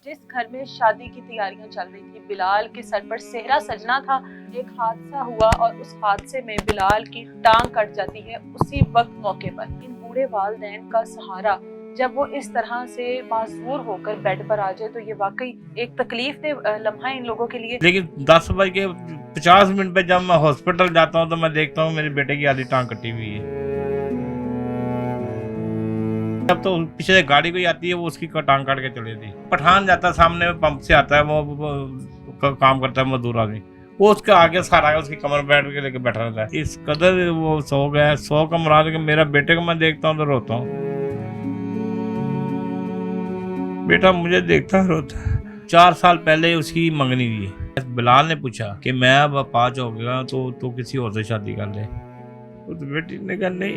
जिस घर में शादी की तैयारियां चल रही थी, बिलाल के सर पर सेहरा सजना था। एक हादसा हुआ और उस हादसे में बिलाल की टांग कट जाती है उसी वक्त मौके पर। इन बूढ़े वालिदैन का सहारा जब वो इस तरह से माजूर होकर बेड पर आ जाए तो ये वाकई एक तकलीफ दे लम्हा इन लोगों के लिए। लेकिन 10 बज के 50 मिनट पे जब मैं हॉस्पिटल जाता हूँ तो मैं देखता हूँ मेरे बेटे की आधी टांग कटी हुई है। अब तो पीछे से गाड़ी कोई आती है वो उसकी टांग काट के चली थी। पठान जाता है सामने में पंप से आता है, वो काम करता है मजदूर आदमी, वो उसके आगे सारा उसकी कमर बैठ के लेके बैठा रहता है। इस कदर वो सो गया, 100 का मुराद के मेरा बेटे को मैं देखता हूँ तो रोता हूँ। बेटा मुझे देखता है रोता है। 4 साल पहले उसकी मंगनी हुई। बिलाल ने पूछा कि मैं अब 5 हो गया तो किसी और से शादी कर ले। तो बेटी ने कहा नहीं,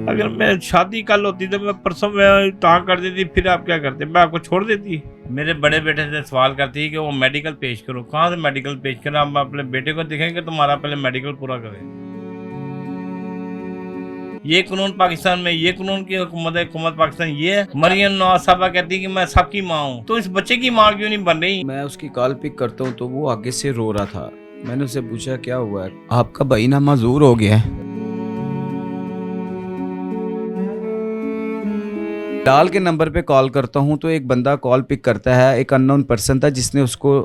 अगर मैं शादी कल होती तो मैं परसों में टांग कर देती, फिर आप क्या करते, मैं आपको छोड़ देती। मेरे बड़े बेटे से सवाल करती है कि वो मेडिकल पेश करो। कहाँ से मेडिकल पेश करें? हम अपने बेटे को देखेंगे तुम्हारा पहले मेडिकल पूरा करें। ये कानून पाकिस्तान में, ये कानून की हुकूमत है, हुकूमत पाकिस्तान ये है। मरियम नवाज साहबा कहती है कि मैं सबकी माँ हूँ, तो इस बच्चे की माँ क्यों नहीं बन रही? मैं उसकी कॉल पिक करता हूँ तो वो आगे से रो रहा था। मैंने उससे पूछा क्या हुआ है? आपका बहीना माजूर हो गया है। डाल के नंबर पे कॉल करता हूँ तो एक बंदा कॉल पिक करता है। एक अननोन पर्सन था जिसने उसको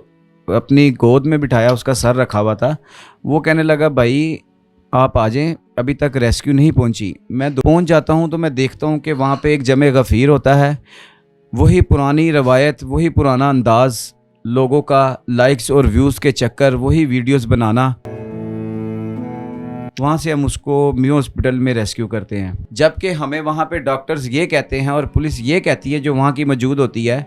अपनी गोद में बिठाया, उसका सर रखा हुआ था। वो कहने लगा भाई आप आ जाएं, अभी तक रेस्क्यू नहीं पहुंची। मैं पहुंच जाता हूं तो मैं देखता हूं कि वहां पे एक जमे गफ़ीर होता है। वही पुरानी रवायत, वही पुराना अंदाज, लोगों का लाइक्स और व्यूज़ के चक्कर, वही वीडियोस बनाना। वहाँ से हम उसको मियो हॉस्पिटल में रेस्क्यू करते हैं, जबकि हमें वहाँ पे डॉक्टर्स ये कहते हैं और पुलिस ये कहती है जो वहाँ की मौजूद होती है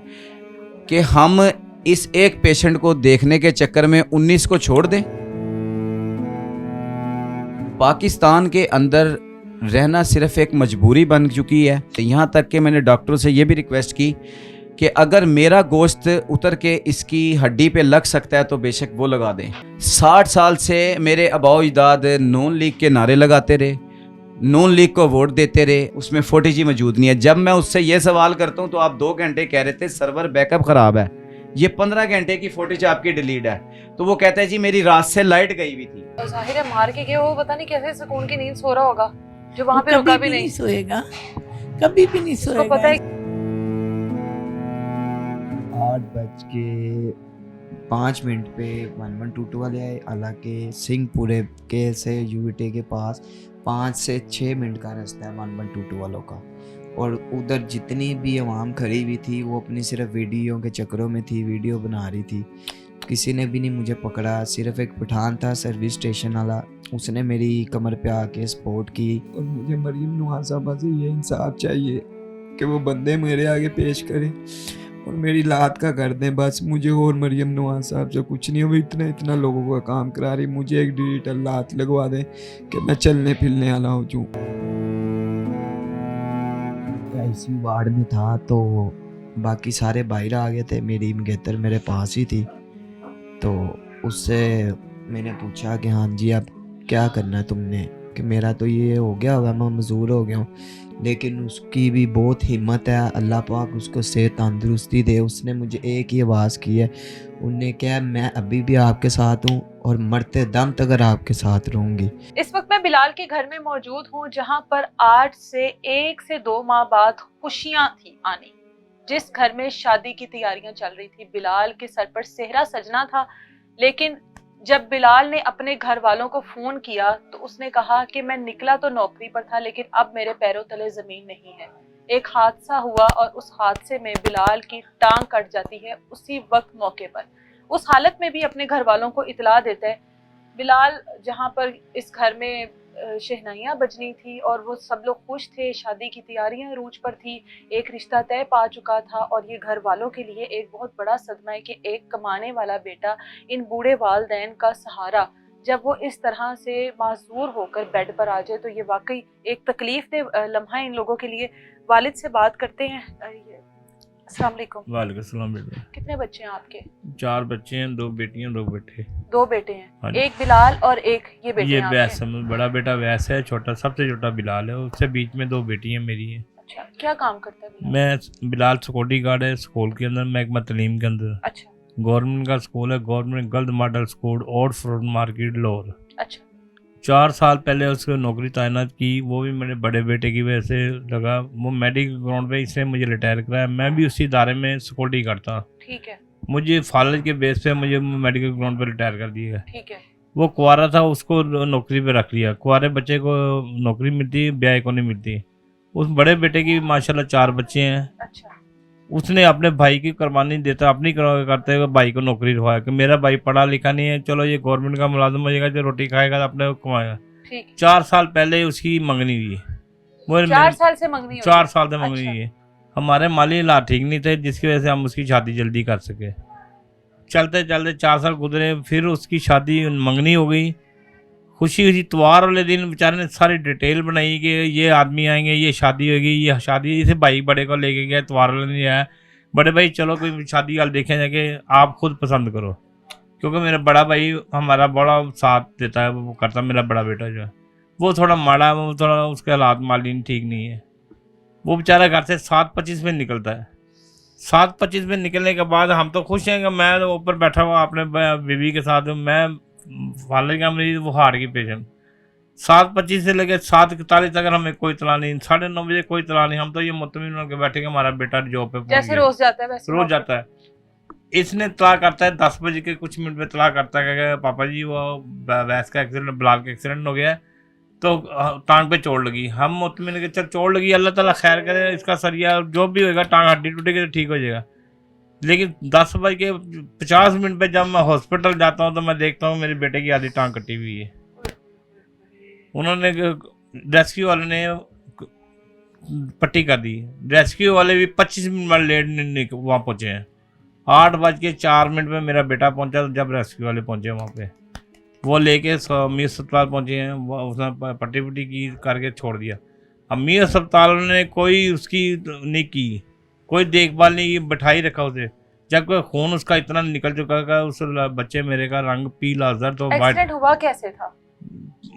कि हम इस एक पेशेंट को देखने के चक्कर में 19 को छोड़ दें। पाकिस्तान के अंदर रहना सिर्फ एक मजबूरी बन चुकी है। यहाँ तक कि मैंने डॉक्टरों से ये भी रिक्वेस्ट की कि अगर मेरा गोश्त उतर के इसकी हड्डी पे लग सकता है तो बेशक वो लगा दें। 60 साल से मेरे आबाओ अजदाद नून लीग के नारे लगाते रहे, नून लीग को वोट देते रहे, उसमें 40G मौजूद नहीं है। जब मैं उससे ये सवाल करता हूँ तो आप 2 घंटे कह रहे थे सर्वर बैकअप ख़राब है, ये 15 घंटे की फुटेज आपकी डिलीट है। तो वो कहता है जी मेरी रात से लाइट गई हुई थी। जाहिर है मार के गए, वो पता नहीं कैसे सुकून की नींद सो रहा होगा जो वहाँ पे रुका भी नहीं सोएगा, कभी भी नहीं सोएगा। उसको पता है 8:05 पे 1122 वाले आए। हालांकि सिंहपुरे के से यूवीटी के पास 5 से 6 मिनट का रास्ता है 1122 वालों का। और उधर जितनी भी आवाम खड़ी हुई थी वो अपनी सिर्फ वीडियो के चक्करों में थी, वीडियो बना रही थी। किसी ने भी नहीं मुझे पकड़ा। सिर्फ एक पठान था सर्विस स्टेशन वाला, उसने मेरी कमर पे आके सपोर्ट की। और मुझे मरीम नवाज साहबा से ये इंसाफ चाहिए कि वो बंदे मेरे आगे पेश करें और मेरी लात का कर दें बस। मुझे और मरीम नवाज साहब से कुछ नहीं। वो इतना लोगों का काम करा रही, मुझे एक डिजिटल लात लगवा दें कि मैं चलने फिरने वाला हो जाऊँ। ICU वार्ड में था तो बाकी सारे बाहर आ गए थे, मेरी मंगेतर मेरे पास ही थी। तो उससे मैंने पूछा कि हाँ जी अब क्या करना है तुमने, कि मेरा तो ये हो गया हुआ, मैं मजबूर हो गया हूँ। लेकिन उसकी भी बहुत हिम्मत है, अल्लाह पाक उसको सेहत तंदुरुस्ती दे। उसने मुझे एक ही आवाज़ की है, उनने कहा मैं अभी भी आपके साथ हूँ और मरते दम तक आपके साथ रहूँगी। इस वक्त मैं बिलाल के घर में मौजूद हूँ जहाँ पर 1 से 2 माह बाद खुशियाँ थी आनी। जिस घर में शादी की तैयारियां चल रही थी, बिलाल के सर पर सेहरा सजना था। लेकिन जब बिलाल ने अपने घर वालों को फोन किया तो उसने कहा कि मैं निकला तो नौकरी पर था लेकिन अब मेरे पैरों तले जमीन नहीं है। एक हादसा हुआ और उस हादसे में बिलाल की टांग कट जाती है उसी वक्त मौके पर। उस हालत में भी अपने घर वालों को इतला देता है। बिलाल जहाँ पर इस घर में शहनाइयाँ बजनी थी और वो सब लोग खुश थे, शादी की तैयारियां अरूज पर थी, एक रिश्ता तय पा चुका था। और ये घर वालों के लिए एक बहुत बड़ा सदमा है कि एक कमाने वाला बेटा इन बूढ़े वालिदैन का सहारा जब वो इस तरह से माजूर होकर बेड पर आ जाए तो ये वाकई एक तकलीफ दे लम्हा इन लोगों के लिए। वालिद से बात करते हैं। अस्सलाम वालेकुम। वालेकुम सलाम बेटा। कितने बच्चे हैं आपके? 4 बच्चे हैं, 2 बेटियां 2 बेटे। 2 बेटे हैं, हाँ जी। एक बिलाल और एक ये बेटे ये हैं वैस आपके? बड़ा बेटा वैस है, छोटा सबसे छोटा बिलाल है, उससे बीच में 2 बेटियां मेरी हैं। अच्छा, क्या काम करता है बिलाल? मैं बिलाल सिक्योरिटी गार्ड है स्कूल के अंदर, महकमा तलीम के अंदर। अच्छा गवर्नमेंट का स्कूल है, गवर्नमेंट गर्ल्स मॉडल स्कूल और फ्रूट मार्केट लाहौर। अच्छा 4 साल पहले उसको नौकरी तैनात की, वो भी मेरे बड़े बेटे की वजह से लगा। वो मेडिकल ग्राउंड पे इसने मुझे रिटायर कराया। मैं भी उसी इदारे में सिक्योरिटी करता। ठीक है मुझे फॉलेज के बेस पे मुझे मेडिकल ग्राउंड पे रिटायर कर दिया। ठीक है। वो कुंवारा था, उसको नौकरी पे रख लिया। कुंवारे बच्चे को नौकरी मिलती, ब्याह को नहीं मिलती। उस बड़े बेटे की माशाल्लाह 4 बच्चे हैं। अच्छा उसने अपने भाई की कुर्बानी देता, अपनी करते हुए भाई को नौकरी दिलवाया कि मेरा भाई पढ़ा लिखा नहीं है, चलो ये गवर्नमेंट का मुलाजिम हो जाएगा, जो रोटी खाएगा तो अपने को कमाएगा। ठीक है। 4 साल पहले उसकी मंगनी हुई। वो 4 साल से मंगनी हो 4 साल से मंगनी अच्छा। हुई है। हमारे माली हालात ठीक नहीं थे, जिसकी वजह से हम उसकी शादी जल्दी कर सके। चलते चलते 4 साल गुजरे, फिर उसकी शादी मंगनी हो गई। खुशी हुई त्योहार वाले दिन बेचारे ने सारी डिटेल बनाई कि ये आदमी आएंगे, ये शादी होगी, ये शादी। इसे भाई बड़े को लेके गया, त्योहार वाले दिन आया। बड़े भाई चलो कोई शादी वाल देखें जाके, आप खुद पसंद करो। क्योंकि मेरा बड़ा भाई हमारा बड़ा साथ देता है, वो करता। मेरा बड़ा बेटा जो है वो थोड़ा माड़ा है, वो थोड़ा उसके हालात माली ठीक नहीं है। वो बेचारा घर से 7:25 में निकलता है। 7:25 में निकलने के बाद हम तो खुश हैं कि मैं ऊपर बैठा हुआ अपने बीवी के साथ, मैं फाले का मरीज, वो हार्ट की पेशेंट। 7:25 से लेकर 7:41 तक हमें कोई तला नहीं, 9:30 बजे कोई तला नहीं। हम तो ये मुतमिन होकर बैठे कि हमारा बेटा जॉब पे पहुंच जैसे गया। रोज जाता है वैसे रोज जाता है। इसने तला करता है 10 बजे के कुछ मिनट में तला करता है कि पापा जी वो वैस का एक्सीडेंट, बिलाल का एक्सीडेंट हो गया है, तो टांग पे चोट लगी। हम मुतमिन के चल चोट लगी, अल्लाह ताला खैर करे, इसका सरिया जो भी होगा, टांग हड्डी टूटेगी तो ठीक हो जाएगा। लेकिन 10:50 पे जब मैं हॉस्पिटल जाता हूँ तो मैं देखता हूँ मेरे बेटे की आधी टांग कटी हुई है। उन्होंने रेस्क्यू वाले ने पट्टी कर दी। रेस्क्यू वाले भी 25 मिनट लेट वहाँ पहुँचे हैं। 8:04 पे मेरा बेटा पहुँचा जब रेस्क्यू वाले पहुँचे वहाँ पे। वो लेके मीर अस्पताल पहुँचे हैं, वो उसने पट्टी पुट्टी की करके छोड़ दिया। अब मीर अस्पताल ने कोई उसकी नहीं की, कोई देखभाल नहीं की, बैठाई रखा उसे। जब कोई खून उसका इतना निकल चुका था, उस बच्चे मेरे का रंग पीला जर तो एक्सीडेंट हुआ कैसे था?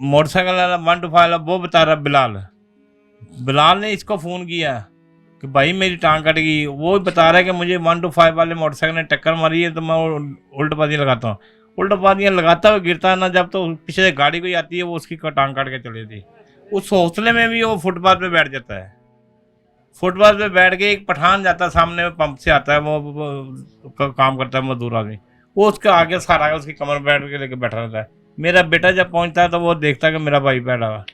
मोटरसाइकिल वाला 125 वो बता रहा बिलाल ने इसको फ़ोन किया कि भाई मेरी टांग कट गई। वो बता रहा है कि मुझे 125 वाले मोटरसाइकिल ने टक्कर मारी है, तो मैं उल्टबाजियाँ लगाता हूँ। उल्टबाजियाँ लगाता हुआ गिरता है ना, जब तो पीछे से गाड़ी कोई आती है वो उसकी टांग काट के चली थी। उस हौसले में भी वो फुटपाथ पे बैठ जाता है। फुटपाथ पे बैठ के एक पठान जाता है सामने, पंप से आता है, वो काम करता है मजदूर आदमी, वो उसके आगे सहारा उसकी कमर बैठ के लेके बैठा रहता है। मेरा बेटा जब पहुंचता है तो वो देखता है कि मेरा भाई बैठा हुआ।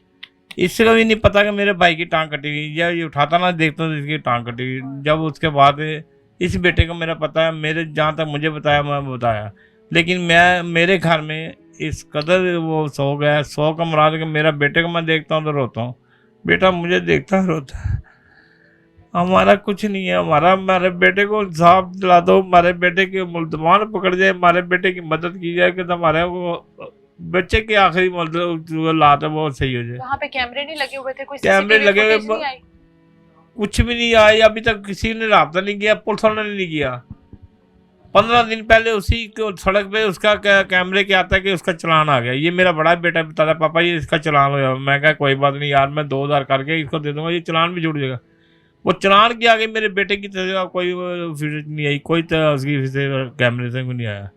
इससे भी नहीं पता कि मेरे भाई की टांग कटी हुई, या ये उठाता ना देखता तो इसकी टांग कटी हुई। जब उसके बाद इस बेटे को मेरा पता है, मेरे जहाँ तक मुझे बताया मैं बताया। लेकिन मेरे घर में इस कदर वो सो गया, 100 का मुराद कि मेरा बेटे को मैं देखता हूँ तो रोता हूँ, बेटा मुझे देखता है रोता है। हमारा कुछ नहीं है, हमारे बेटे को इंसाफ दिला दो, हमारे बेटे के मुल्ज़मान पकड़ जाए, हमारे बेटे की मदद की जाए कि हमारे वो बच्चे के आखिरी जो हालात है वो सही हो जाए। वहाँ पे कैमरे नहीं लगे हुए थे? कोई कैमरे CCTV लगे हुए फुटेज नहीं आई? कुछ भी नहीं आया अभी तक, किसी ने राब्ता नहीं किया, पुलिस वालों ने नहीं किया। 15 दिन पहले उसी को सड़क पे उसका कैमरे के आता है कि उसका चलान आ गया। ये मेरा बड़ा बेटा बता रहा पापा ये इसका चलान हो गया। मैं कहा कोई बात नहीं यार, मैं 2000 करके इसको दे दूंगा, ये चलान भी जुड़ जाएगा। वो चलान के आगे मेरे बेटे की तरह कोई फीड नहीं आई, कोई कैमरे से नहीं आया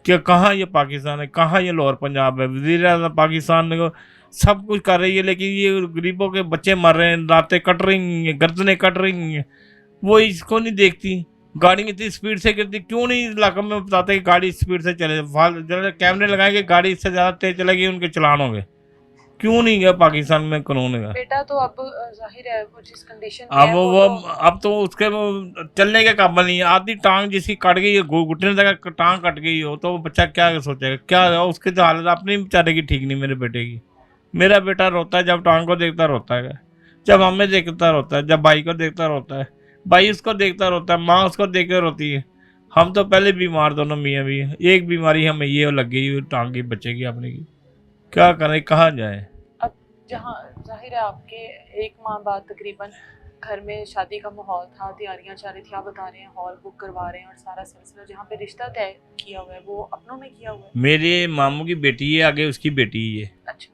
कि कहाँ ये पाकिस्तान है, कहाँ ये लाहौर पंजाब है। वज़ीर आज़म पाकिस्तान को सब कुछ कर रही है, लेकिन ये गरीबों के बच्चे मर रहे हैं, रातें कट रही हैं, गर्दनें कट रही हैं, वो इसको नहीं देखती। गाड़ी इतनी स्पीड से गिरती, क्यों नहीं इलाके में बताते कि गाड़ी स्पीड से चले, कैमरे लगाएंगे, गाड़ी इससे ज़्यादा तेज चलेगी उनके चलान होंगे। क्यों नहीं गया पाकिस्तान में कानून का? बेटा तो अब जाहिर है वो जिस कंडीशन में है, अब तो उसके चलने के काबिल नहीं है। आधी टांग जिसकी कट गई है, घुटने तक टांग कट गई हो, तो वो बच्चा क्या सोचेगा, क्या उसकी तो हालत अपनी बेचारे की ठीक नहीं। मेरे बेटे की, मेरा बेटा रोता है, जब टांग को देखता रोता है, जब हमें देखता रोता है, जब भाई को देखता रोता है, भाई उसको देखता रोता है, माँ उसको देख कर रोती है। हम तो पहले बीमार दोनों मियाँ भी, एक बीमारी हमें ये लग गई टांग की बच्चे की अपने की, क्या करें, कहाँ जाए। अब जहाँ जाहिर है आपके 1 माह बाद तकरीबन घर में शादी का माहौल था, तैयारियां चल रही थी, आप बता रहे हैं हॉल बुक करवा रहे हैं और सारा सिलसिला जहाँ पे रिश्ता तय किया हुआ है वो अपनों में किया हुआ है? मेरे मामू की बेटी है, आगे उसकी बेटी ही है। अच्छा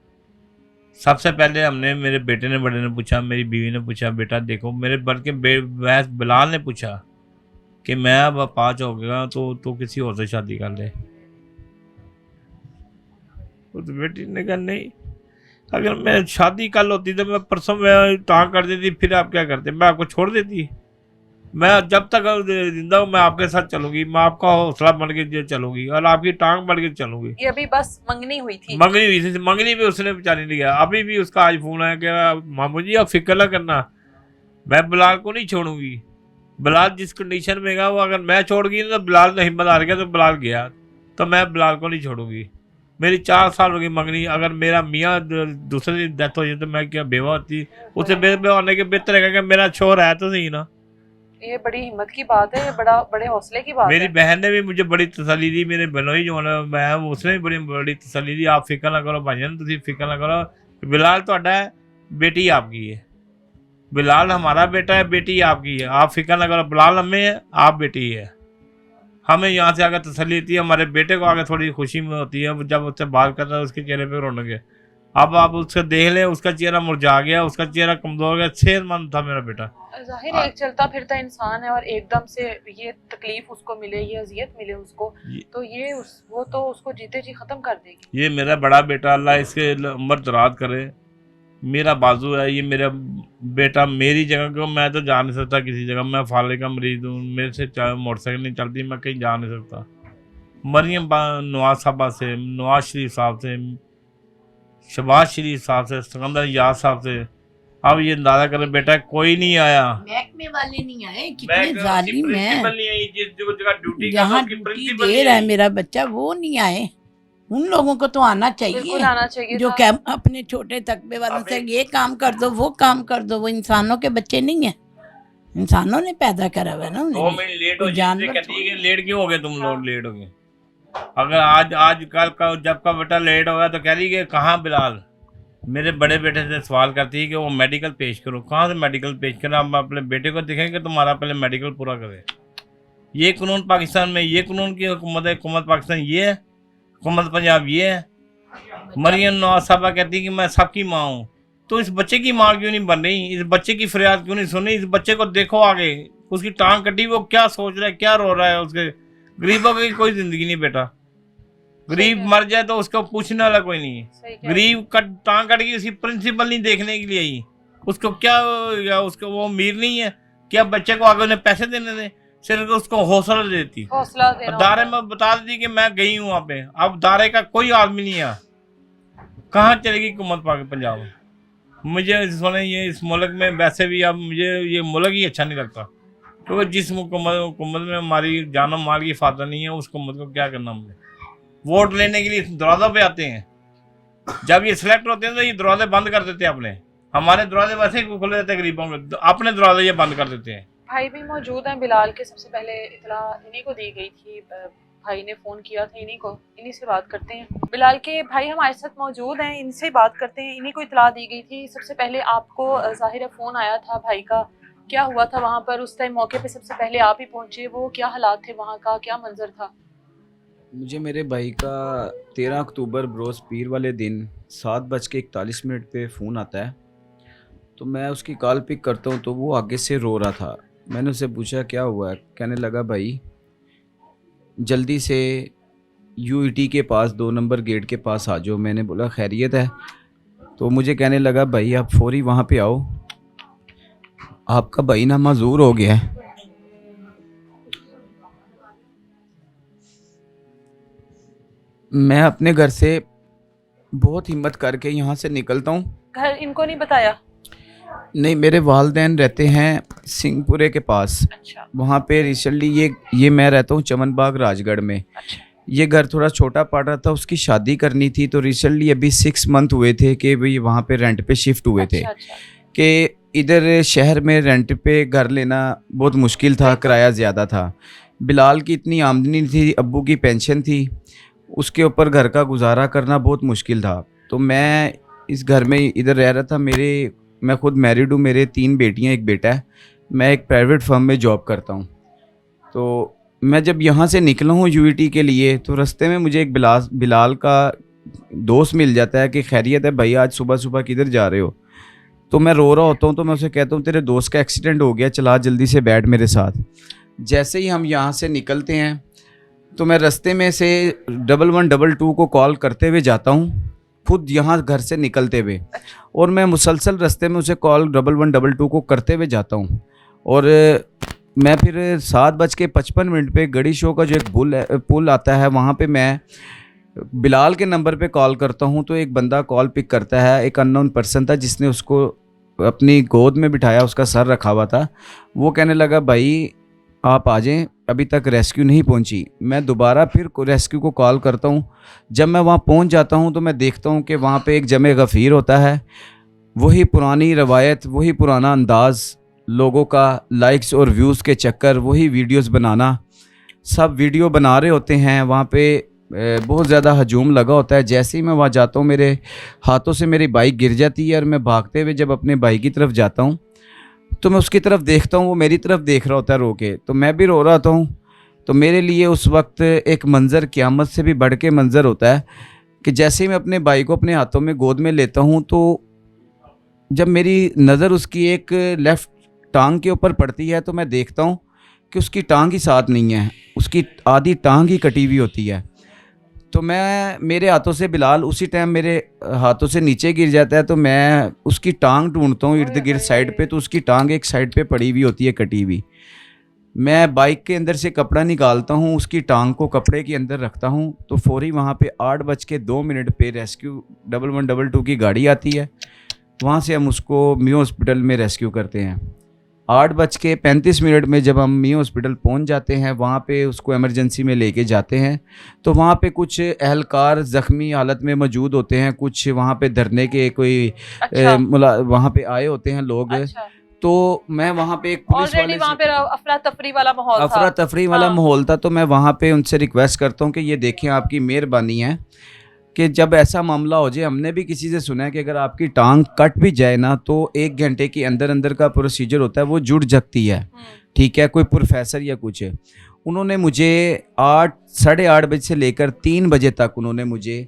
सबसे पहले हमने, मेरे बेटे ने, बड़े ने पूछा, मेरी बीवी ने पूछा, बेटा देखो, मेरे बल्कि बिलाल ने पूछा कि मैं अब 5 हो गया तो किसी और से शादी कर ले। उस बेटी ने कहा नहीं, अगर मैं शादी कल होती तो मैं परसों में टांग कर देती, फिर आप क्या करते, मैं आपको छोड़ देती। मैं जब तक जिंदा हूँ मैं आपके साथ चलूंगी, मैं आपका हौसला बन के चलूंगी और आपकी टांग बन के चलूंगी। ये अभी बस मंगनी हुई थी। मंगनी हुई थी, मंगनी भी उसने बेचारी नहीं गया। अभी भी उसका आज फोन आया कि मामू जी आप फिक्र ना करना, मैं बिलाल को नहीं छोड़ूंगी। बिलाल जिस कंडीशन में गया वो, अगर मैं छोड़ गई ना तो बिलाल ने हिम्मत हार गया, तो बिलाल गया, तो मैं बिलाल को नहीं छोड़ूंगी। मेरी 4 साल हो गई मंगनी, अगर मेरा मियाँ दूसरे दिन डेथ हो जाए तो मैं क्या बेवा होती, उसे बेवा होने के बेहतर है कि मेरा छोर है तो सही ना। ये बड़ी हिम्मत की बात है, ये बड़े हौसले की बात मेरी है। बहन ने भी मुझे बड़ी तसल्ली दी, मेरे बहनोई जो है मैं, उसने भी बड़ी तसल्ली दी, आप फिक्र ना करो भाईजान, तुम फिक्र ना करो, बिलाल ਤੁਹਾਡਾ है, बेटी आपकी है। बिलाल हमारा बेटा है, बेटी आपकी है, आप फिक्र ना करो, बिलाल हमें है, आप बेटी है। हमें यहाँ से आगे तसल्ली होती है, हमारे बेटे को आगे थोड़ी खुशी में होती है जब उससे बात करता है, उसके चेहरे पे रौनक है। अब आप उससे देख ले, उसका चेहरा मुरझा गया, उसका चेहरा कमजोर गया, 6 मंथ था मेरा बेटा। जाहिर है एक चलता फिरता इंसान है और एकदम से ये तकलीफ उसको मिले, ये अजियत मिले उसको, तो ये वो तो उसको जीते जी खत्म कर देगी। ये मेरा बड़ा बेटा, अल्लाह इसके उम्र दराज करे, मेरा बाजू है, ये मेरा बेटा। मेरी जगह को मैं तो जा नहीं सकता किसी जगह, मैं फाले का मरीज हूँ, मेरे से मोटरसाइकिल नहीं चलती, मैं कहीं जा नहीं सकता। मरियम नवाज साहबा से, नवाज शरीफ साहब से, शहबाज शरीफ साहब से, सिकंदर याद साहब से, अब ये अंदाजा करें बेटा कोई नहीं आया। महकमे वाले नहीं आए, कितने जालिम है। ड्यूटी जहाँ ड्यूटी दे रहा है मेरा बच्चा वो नहीं आए। उन लोगों को तो आना बिल्कुल आना चाहिए जो था। अपने छोटे तकबे वालों से ये काम कर दो वो काम कर दो। वो इंसानों के बच्चे नहीं है, इंसानों ने पैदा करा हुआ है ना 2 मिनट लेट हो जानवर जाते, कहती है कि लेट क्यों हो गए तुम लोग, लेट हो गए। अगर आज कल का जब का बेटा लेट हो गया तो कह रही कि कहाँ बिलाल। मेरे बड़े बेटे से सवाल करती है कि वो मेडिकल पेश करो, कहाँ से मेडिकल पेश करें, हम अपने बेटे को दिखें कि तुम्हारा पहले मेडिकल पूरा करे। ये कानून पाकिस्तान में, ये कानून की हुकूमत है, हुकूमत पाकिस्तान ये है, हुकूमत पंजाब ये है। मरियम नवाज साहबा कहती है कि मैं सबकी माँ हूँ, तो इस बच्चे की माँ क्यों नहीं बन रही, इस बच्चे की फरियाद क्यों नहीं सुनी, इस बच्चे को देखो आगे, उसकी टांग कटी, वो क्या सोच रहा है, क्या रो रहा है। उसके गरीबों की कोई जिंदगी नहीं बेटा, गरीब मर जाए तो उसको पूछने वाला कोई नहीं है। गरीब टांग कट गई, उसकी प्रिंसिपल नहीं देखने के लिए आई, उसको क्या, उसको वो अमीर नहीं है क्या बच्चे को आगे उन्हें पैसे देने दें, सिर्फ उसको हौसला देती, हौसला देना। दारे में बता देती कि मैं गई हूँ वहाँ पे। अब दारे का कोई आदमी नहीं है, कहाँ चलेगी हुकूमत पाक पंजाब। मुझे सुने ये इस मुल्क में वैसे भी अब मुझे ये मुल्क ही अच्छा नहीं लगता, क्योंकि जिस हुकूमत में हमारी जानो माल की हिफाजत नहीं है, उस हुकूमत को क्या करना। मुझे वोट लेने के लिए दरवाजा पे आते हैं, जब ये सिलेक्ट होते हैं तो ये दरवाजे बंद कर देते हैं अपने। हमारे दरवाजे वैसे ही खुले रहते हैं गरीबों के, अपने दरवाजे ये बंद कर देते हैं। भाई भी मौजूद हैं बिलाल के। सबसे पहले इतला इन्हीं को दी गई थी, भाई ने फ़ोन किया था इन्हीं से बात करते हैं। बिलाल के भाई हमारे साथ मौजूद हैं, इनसे बात करते हैं। इन्हीं को इतला दी गई थी। सबसे पहले आपको ज़ाहिर है फ़ोन आया था भाई का, क्या हुआ था वहाँ पर उस टाइम मौके पे? सबसे पहले आप ही पहुँचे, वो क्या हालात थे वहाँ का, क्या मंजर था? मुझे मेरे भाई का 13 अक्टूबर बरोज़ पीर वाले दिन 7:41 पे फ़ोन आता है, तो मैं उसकी कॉल पिक करता हूँ तो वो आगे से रो रहा था। मैंने उससे पूछा क्या हुआ है, कहने लगा भाई जल्दी से यूईटी के पास 2 नंबर गेट के पास आ जाओ। मैंने बोला खैरियत है, तो मुझे कहने लगा भाई आप फौरी वहाँ पे आओ, आपका भाई ना माजूर हो गया है। मैं अपने घर से बहुत हिम्मत करके यहाँ से निकलता हूँ। घर इनको नहीं बताया? नहीं, मेरे वालिदैन रहते हैं सिंहपुरे के पास। अच्छा। वहाँ पे रिसेंटली ये मैं रहता हूँ चमन बाग राजगढ़ में। अच्छा। ये घर थोड़ा छोटा पड़ रहा था, उसकी शादी करनी थी, तो रिसेंटली अभी 6 मंथ हुए थे कि भाई वहाँ पे रेंट पे शिफ्ट हुए थे। अच्छा। कि इधर शहर में रेंट पे घर लेना बहुत मुश्किल था, किराया ज़्यादा था। बिलाल की इतनी आमदनी थी, अब्बू की पेंशन थी, उसके ऊपर घर का गुजारा करना बहुत मुश्किल था। तो मैं इस घर में इधर रह रहा था। मैं खुद मैरिड हूँ, मेरे 3 बेटियाँ 1 बेटा है। मैं एक प्राइवेट फर्म में जॉब करता हूँ। तो मैं जब यहाँ से निकला हूँ यूईटी के लिए, तो रास्ते में मुझे एक बिलाल का दोस्त मिल जाता है कि खैरियत है भाई, आज सुबह सुबह किधर जा रहे हो। तो मैं रो रहा होता हूँ तो मैं उसे कहता हूँ तेरे दोस्त का एक्सीडेंट हो गया, चला जल्दी से बैठ मेरे साथ। जैसे ही हम यहाँ से निकलते हैं तो मैं रास्ते में से 1122 को कॉल करते हुए जाता हूँ, खुद यहाँ घर से निकलते हुए, और मैं मुसलसल रास्ते में उसे कॉल 1122 को करते हुए जाता हूँ। और मैं फिर 7:55 पे गड़ी शो का जो एक पुल आता है वहाँ पे मैं बिलाल के नंबर पे कॉल करता हूँ, तो एक बंदा कॉल पिक करता है। एक अननोन पर्सन था जिसने उसको अपनी गोद में बिठाया, उसका सर रखा हुआ था। वो कहने लगा भाई आप आ जाएं, अभी तक रेस्क्यू नहीं पहुंची। मैं दोबारा फिर रेस्क्यू को कॉल करता हूं। जब मैं वहां पहुंच जाता हूं तो मैं देखता हूं कि वहां पे एक जमे गफ़ीर होता है। वही पुरानी रवायत, वही पुराना अंदाज़, लोगों का लाइक्स और व्यूज़ के चक्कर, वही वीडियोस बनाना, सब वीडियो बना रहे होते हैं। वहाँ पे बहुत ज़्यादा हजूम लगा होता है। जैसे ही मैं वहाँ जाता हूँ मेरे हाथों से मेरी बाइक गिर जाती है, और मैं भागते हुए जब अपने बाइक की तरफ जाता हूँ तो मैं उसकी तरफ देखता हूँ, वो मेरी तरफ देख रहा होता है रो के, तो मैं भी रो रहा था हूँ। तो मेरे लिए उस वक्त एक मंज़र क़यामत से भी बढ़ के मंज़र होता है कि जैसे ही मैं अपने भाई को अपने हाथों में गोद में लेता हूँ तो जब मेरी नज़र उसकी एक लेफ़्ट टांग के ऊपर पड़ती है तो मैं देखता हूँ कि उसकी टांग ही साथ नहीं है, उसकी आधी टांग ही कटी हुई होती है। तो मैं मेरे हाथों से बिलाल उसी टाइम मेरे हाथों से नीचे गिर जाता है, तो मैं उसकी टांग ढूंढता हूँ इर्द गिर्द साइड पे, तो उसकी टांग एक साइड पे पड़ी हुई होती है कटी हुई। मैं बाइक के अंदर से कपड़ा निकालता हूँ, उसकी टांग को कपड़े के अंदर रखता हूँ, तो फौरी वहाँ पे 8:02 पे रेस्क्यू 1122 की गाड़ी आती है। वहाँ से हम उसको मियो हॉस्पिटल में रेस्क्यू करते हैं। 8:35 में जब हम मियो हॉस्पिटल पहुंच जाते हैं, वहाँ पे उसको इमरजेंसी में लेके जाते हैं, तो वहाँ पे कुछ एहलकार ज़ख्मी हालत में मौजूद होते हैं, कुछ वहाँ पे धरने के कोई अच्छा। वहाँ पे आए होते हैं लोग। अच्छा। तो मैं वहाँ पे एक पुलिस ऑलरेडी वाले वहाँ पे अफरा तफरी वाला माहौल था। अफरा तफरी वाला हाँ। माहौल था, तो मैं वहाँ पे उनसे रिक्वेस्ट करता हूँ कि ये देखें आपकी मेहरबानी है कि जब ऐसा मामला हो जाए, हमने भी किसी से सुना है कि अगर आपकी टांग कट भी जाए ना तो 1 घंटे के अंदर अंदर का प्रोसीजर होता है, वो जुड़ सकती है। ठीक है, कोई प्रोफेसर या कुछ है। उन्होंने मुझे 8-8:30 बजे से लेकर 3 बजे तक उन्होंने मुझे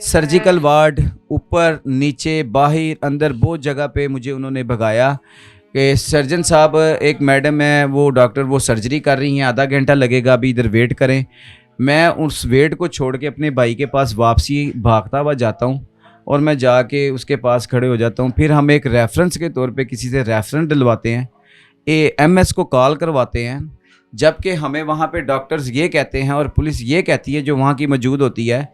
सर्जिकल वार्ड, ऊपर नीचे बाहर अंदर बहुत जगह पे मुझे उन्होंने भगाया कि सर्जन साहब, एक मैडम है वो डॉक्टर, वो सर्जरी कर रही हैं, आधा घंटा लगेगा, अभी इधर वेट करें। मैं उस वेट को छोड़ के अपने भाई के पास वापसी भागता हुआ जाता हूँ, और मैं जाके उसके पास खड़े हो जाता हूँ। फिर हम एक रेफरेंस के तौर पे किसी से रेफरेंस डलवाते हैं, एएमएस को कॉल करवाते हैं, जबकि हमें वहाँ पे डॉक्टर्स ये कहते हैं और पुलिस ये कहती है जो वहाँ की मौजूद होती है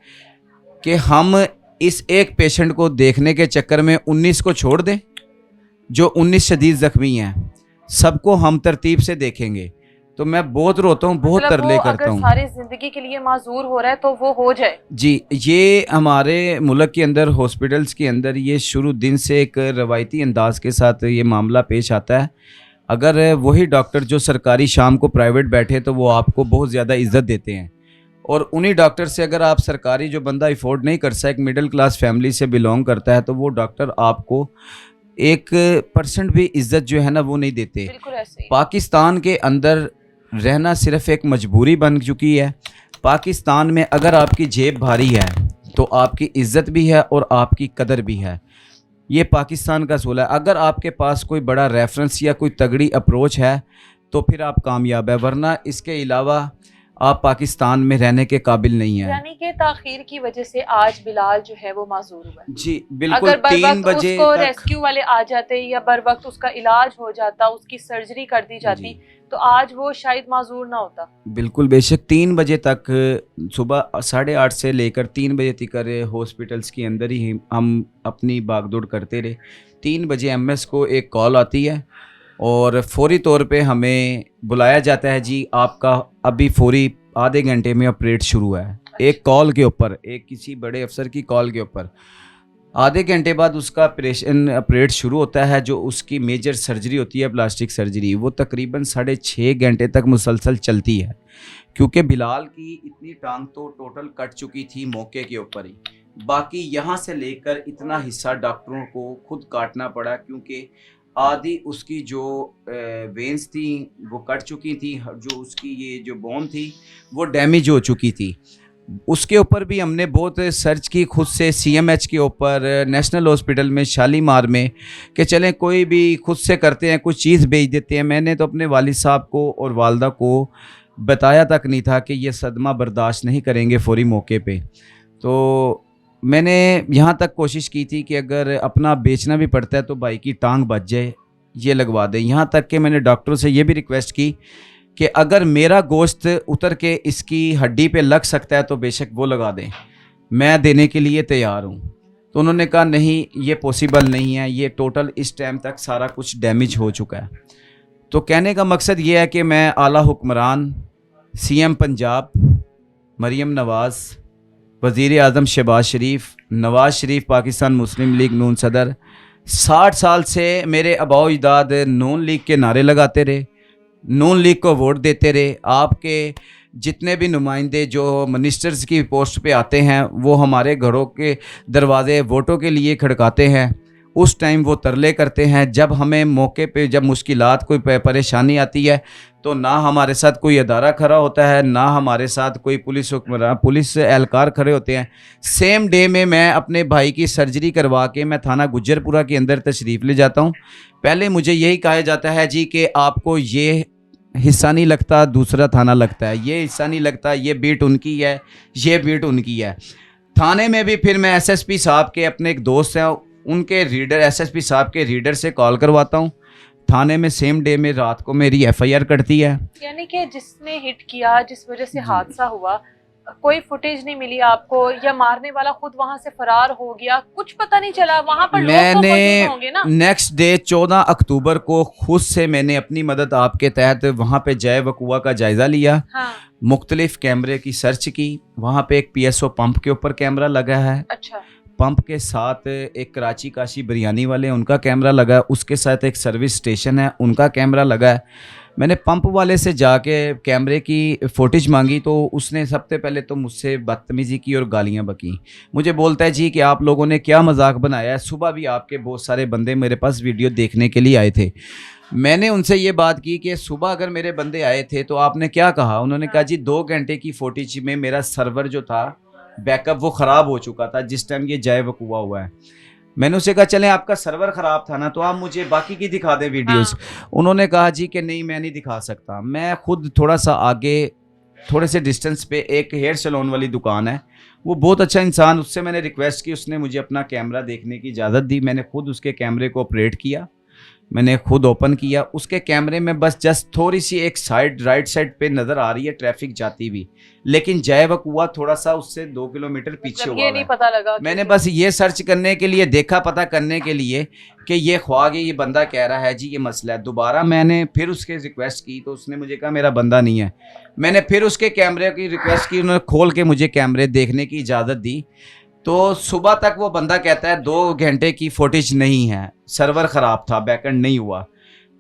कि हम इस एक पेशेंट को देखने के चक्कर में 19 को छोड़ दें, जो 19 शदीद ज़ख्मी हैं, सबको हम तरतीब से देखेंगे। तो मैं बहुत रोता हूँ, बहुत मतलब तरले वो करता अगर हूँ। सारी जिंदगी के लिए माजूर हो रहा है तो वो हो जाए। जी, ये हमारे मुल्क के अंदर हॉस्पिटल्स के अंदर ये शुरू दिन से एक रवायती अंदाज के साथ ये मामला पेश आता है। अगर वही डॉक्टर जो सरकारी शाम को प्राइवेट बैठे तो वो आपको बहुत ज़्यादा इज्जत देते हैं, और उन्हीं डॉक्टर से अगर आप सरकारी जो बंदा अफोर्ड नहीं कर सकता, एक मिडिल क्लास फैमिली से बिलोंग करता है, तो वो डॉक्टर आपको 1% भी इज्जत जो है ना वो नहीं देते। बिल्कुल ऐसे ही। पाकिस्तान के अंदर रहना सिर्फ एक मजबूरी बन चुकी है। पाकिस्तान में अगर आपकी जेब भारी है तो आपकी इज्जत भी है और आपकी कदर भी है। ये पाकिस्तान का असूल है। अगर आपके पास कोई बड़ा रेफरेंस या कोई तगड़ी अप्रोच है तो फिर आप कामयाब है, वरना इसके अलावा आप पाकिस्तान में रहने के काबिल नहीं हैं। यानी कि ताखीर की वजह से आज बिलाल जो है वो माजूर हुआ है। जी बिल्कुल। अगर बर 3 वक्त बजे उसको तक रेस्क्यू वाले आ जाते या बर वक्त उसका इलाज हो जाता, उसकी सर्जरी कर दी जाती, तो आज वो शायद माजूर ना होता। बिल्कुल बेशक 3 बजे तक, सुबह 8:30 से लेकर 3 बजे तक हॉस्पिटल्स के अंदर ही हम अपनी भागदौड़ करते रहे। 3 बजे एमएस को एक कॉल आती है और फौरी तौर पे हमें बुलाया जाता है, जी आपका अभी फौरी आधे घंटे में ऑपरेट शुरू है। एक कॉल के ऊपर, एक किसी बड़े अफसर की कॉल के ऊपर आधे घंटे बाद उसका ऑपरेट शुरू होता है, जो उसकी मेजर सर्जरी होती है प्लास्टिक सर्जरी। वो तकरीबन 6.5 घंटे तक मुसलसल चलती है, क्योंकि बिलाल की इतनी टांग तो टोटल कट चुकी थी मौके के ऊपर ही। बाकी यहाँ से लेकर इतना हिस्सा डॉक्टरों को खुद काटना पड़ा, क्योंकि आधी उसकी जो वेंस थी वो कट चुकी थी, जो उसकी ये जो बोन थी वो डैमेज हो चुकी थी। उसके ऊपर भी हमने बहुत सर्च की खुद से, सीएमएच के ऊपर, नेशनल हॉस्पिटल में, शालीमार में, कि चलें कोई भी खुद से करते हैं, कुछ चीज़ भेज देते हैं। मैंने तो अपने वालिद साहब को और वालदा को बताया तक नहीं था कि ये सदमा बर्दाश्त नहीं करेंगे फौरी मौके पे। तो मैंने यहाँ तक कोशिश की थी कि अगर अपना बेचना भी पड़ता है तो भाई की टांग बच जाए, ये लगवा दें। यहाँ तक कि मैंने डॉक्टरों से ये भी रिक्वेस्ट की कि अगर मेरा गोश्त उतर के इसकी हड्डी पे लग सकता है तो बेशक वो लगा दें, मैं देने के लिए तैयार हूँ। तो उन्होंने कहा नहीं, ये पॉसिबल नहीं है, ये टोटल इस टाइम तक सारा कुछ डैमेज हो चुका है। तो कहने का मकसद ये है कि मैं आला हुक्मरान, सीएम पंजाब मरीम नवाज़, वज़ीर आज़म शहबाज शरीफ, नवाज़ शरीफ पाकिस्तान मुस्लिम लीग नून सदर, 60 साल से मेरे आबाओ अजदाद नून लीग के नारे लगाते रहे, नून लीग को वोट देते रहे। आपके जितने भी नुमाइंदे जो मिनिस्टर्स की पोस्ट पे आते हैं वो हमारे घरों के दरवाजे वोटों के लिए खड़काते हैं। उस टाइम वो तरले करते हैं। जब हमें मौके पे जब मुश्किलात कोई परेशानी आती है तो ना हमारे साथ कोई अदारा खड़ा होता है, ना हमारे साथ कोई पुलिस एहलकार खड़े होते हैं। सेम डे में मैं अपने भाई की सर्जरी करवा के मैं थाना गुज्जरपुरा के अंदर तशरीफ़ ले जाता हूँ। पहले मुझे यही कहा जाता है जी कि आपको ये हिस्सा नहीं लगता, दूसरा थाना लगता है, ये हिस्सा नहीं लगता, ये बीट उनकी है, ये बीट उनकी है। थाने में भी फिर मैं एसएसपी साहब के अपने एक दोस्त हैं उनके रीडर, एसएसपी साहब के रीडर से कॉल करवाता हूँ। थाने में सेम डे में रात को मेरी एफआईआर कटती है। यानी कि जिसने हिट किया, जिस वजह से हादसा हुआ, कोई फुटेज नहीं मिली आपको, या मारने वाला खुद वहां से फरार हो गया, कुछ पता नहीं चला? वहां पर लोग तो मौजूद होंगे ना। नेक्स्ट डे 14 अक्टूबर को खुद से मैंने अपनी मदद आपके तहत वहाँ पे जय वकुआ का जायज़ा लिया। हाँ। मुख्तलिफ कैमरे की सर्च की। वहाँ पे एक पीएसओ पंप के ऊपर कैमरा लगा है। अच्छा। पंप के साथ एक कराची काशी बिरयानी वाले उनका कैमरा लगा है, उसके साथ एक सर्विस स्टेशन है उनका कैमरा लगा है। मैंने पंप वाले से जाके कैमरे की फुटेज मांगी तो उसने सबसे पहले तो मुझसे बदतमीज़ी की और गालियां बकी। मुझे बोलता है जी कि आप लोगों ने क्या मजाक बनाया है, सुबह भी आपके बहुत सारे बंदे मेरे पास वीडियो देखने के लिए आए थे। मैंने उनसे ये बात की कि सुबह अगर मेरे बंदे आए थे तो आपने क्या कहा? उन्होंने कहा जी 2 घंटे की फुटेज में मेरा सर्वर जो था बैकअप वो ख़राब हो चुका था जिस टाइम ये जय वकुआ हुआ है। मैंने उसे कहा चलें आपका सर्वर ख़राब था ना तो आप मुझे बाकी की दिखा दें वीडियोस। उन्होंने कहा जी कि नहीं मैं नहीं दिखा सकता। मैं खुद थोड़ा सा आगे थोड़े से डिस्टेंस पे एक हेयर सैलून वाली दुकान है, वो बहुत अच्छा इंसान, उससे मैंने रिक्वेस्ट की, उसने मुझे अपना कैमरा देखने की इजाज़त दी। मैंने खुद उसके कैमरे को ऑपरेट किया, मैंने खुद ओपन किया। उसके कैमरे में बस जस्ट थोड़ी सी एक साइड राइट साइड पे नज़र आ रही है ट्रैफिक जाती हुई, लेकिन जय वकुआ थोड़ा सा उससे 2 किलोमीटर पीछे हुआ ये नहीं पता लगा। मैंने बस ये सर्च करने के लिए देखा, पता करने के लिए कि ये ख्वाब है, ये बंदा कह रहा है जी ये मसला है। दोबारा मैंने फिर उसके रिक्वेस्ट की तो उसने मुझे कहा मेरा बंदा नहीं है। मैंने फिर उसके कैमरे की रिक्वेस्ट की, उन्होंने खोल के मुझे कैमरे देखने की इजाज़त दी। तो सुबह तक वो बंदा कहता है 2 घंटे की फुटेज नहीं है, सर्वर ख़राब था, बैकएंड नहीं हुआ।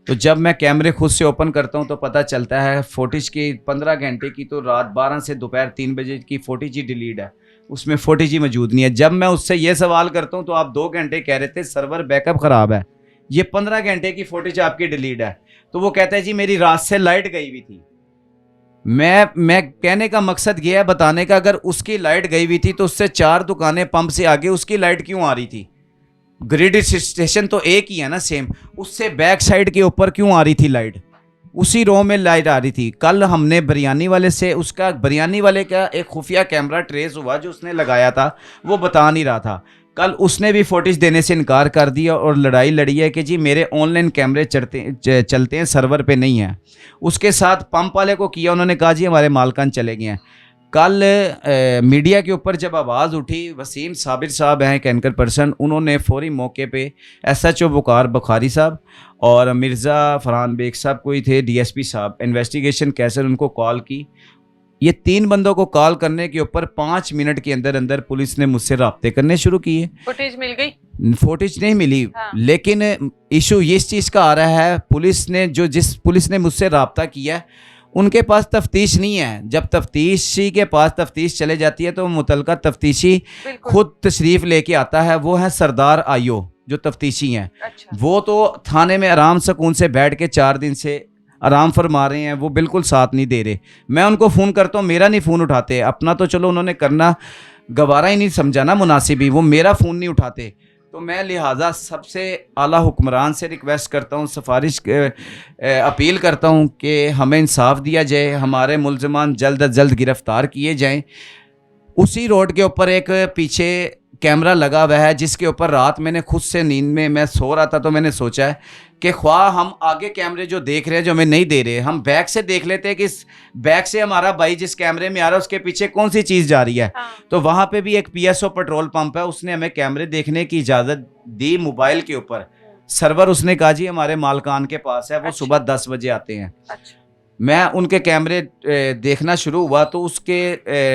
तो जब मैं कैमरे खुद से ओपन करता हूं तो पता चलता है फुटेज की 15 घंटे की तो रात 12 से दोपहर 3 बजे की फुटेज ही डिलीट है, उसमें फुटेज ही मौजूद नहीं है। जब मैं उससे ये सवाल करता हूं तो आप 2 घंटे कह रहे थे सर्वर बैकअप ख़राब है, ये 15 घंटे की फुटेज आपकी डिलीट है। तो वो कहता है जी मेरी रात से लाइट गई हुई थी। मैं कहने का मकसद ये है बताने का, अगर उसकी लाइट गई हुई थी तो उससे 4 दुकानें पंप से आगे उसकी लाइट क्यों आ रही थी? ग्रिड स्टेशन तो एक ही है ना सेम, उससे बैक साइड के ऊपर क्यों आ रही थी लाइट? उसी रो में लाइट आ रही थी। कल हमने बिरयानी वाले से उसका बिरयानी वाले का एक खुफिया कैमरा ट्रेस हुआ जो उसने लगाया था, वो बता नहीं रहा था। कल उसने भी फुटेज देने से इनकार कर दिया और लड़ाई लड़ी है कि जी मेरे ऑनलाइन कैमरे चलते हैं, सर्वर पे नहीं है। उसके साथ पंप वाले को किया, उन्होंने कहा जी हमारे मालकान चले गए हैं। कल मीडिया के ऊपर जब आवाज़ उठी, वसीम साबिर साहब हैं कैंकर पर्सन, उन्होंने फौरी मौके पे SHO बुखारी साहब और मिर्ज़ा फरहान बेग साहब कोई थे DSP साहब इन्वेस्टिगेशन कैसर, उनको कॉल की। ये 3 बंदों को कॉल करने के ऊपर 5 मिनट के अंदर अंदर पुलिस ने मुझसे राब्ते करने शुरू किए। फुटेज मिल गई? फुटेज नहीं मिली। हाँ। लेकिन इशू इस चीज़ का आ रहा है, पुलिस ने जिस पुलिस ने मुझसे राब्ता किया उनके पास तफ्तीश नहीं है। जब तफ्तीशी के पास तफ्तीश चले जाती है तो मुतलका तफ्तीशी खुद तशरीफ़ लेके आता है। वो है सरदार आयो जो तफ्तीशी हैं। अच्छा। वो तो थाने में आराम सुकून से बैठ के 4 दिन से आराम फरमा रहे हैं, वो बिल्कुल साथ नहीं दे रहे। मैं उनको फ़ोन करता हूँ, मेरा नहीं फ़ोन उठाते। अपना तो चलो उन्होंने करना गवारा ही नहीं समझा ना मुनासिब ही, वो मेरा फ़ोन नहीं उठाते। तो मैं लिहाजा सबसे आला हुक्मरान से रिक्वेस्ट करता हूँ, सिफारिश अपील करता हूँ कि हमें इंसाफ दिया जाए, हमारे मुलजमान जल्द अज जल्द गिरफ़्तार किए जाएँ। उसी रोड के ऊपर एक पीछे कैमरा लगा हुआ है, जिसके ऊपर रात मैंने खुद से नींद में मैं सो रहा था, तो मैंने सोचा है कि ख्वाह हम आगे कैमरे जो देख रहे हैं जो हमें नहीं दे रहे, हम बैक से देख लेते हैं कि इस बैक से हमारा भाई जिस कैमरे में आ रहा है उसके पीछे कौन सी चीज़ जा रही है। तो वहाँ पे भी एक PSO पेट्रोल पंप है, उसने हमें कैमरे देखने की इजाज़त दी मोबाइल के ऊपर। सर्वर उसने कहा जी हमारे मालकान के पास है, वो सुबह 10 बजे आते हैं। मैं उनके कैमरे देखना शुरू हुआ तो उसके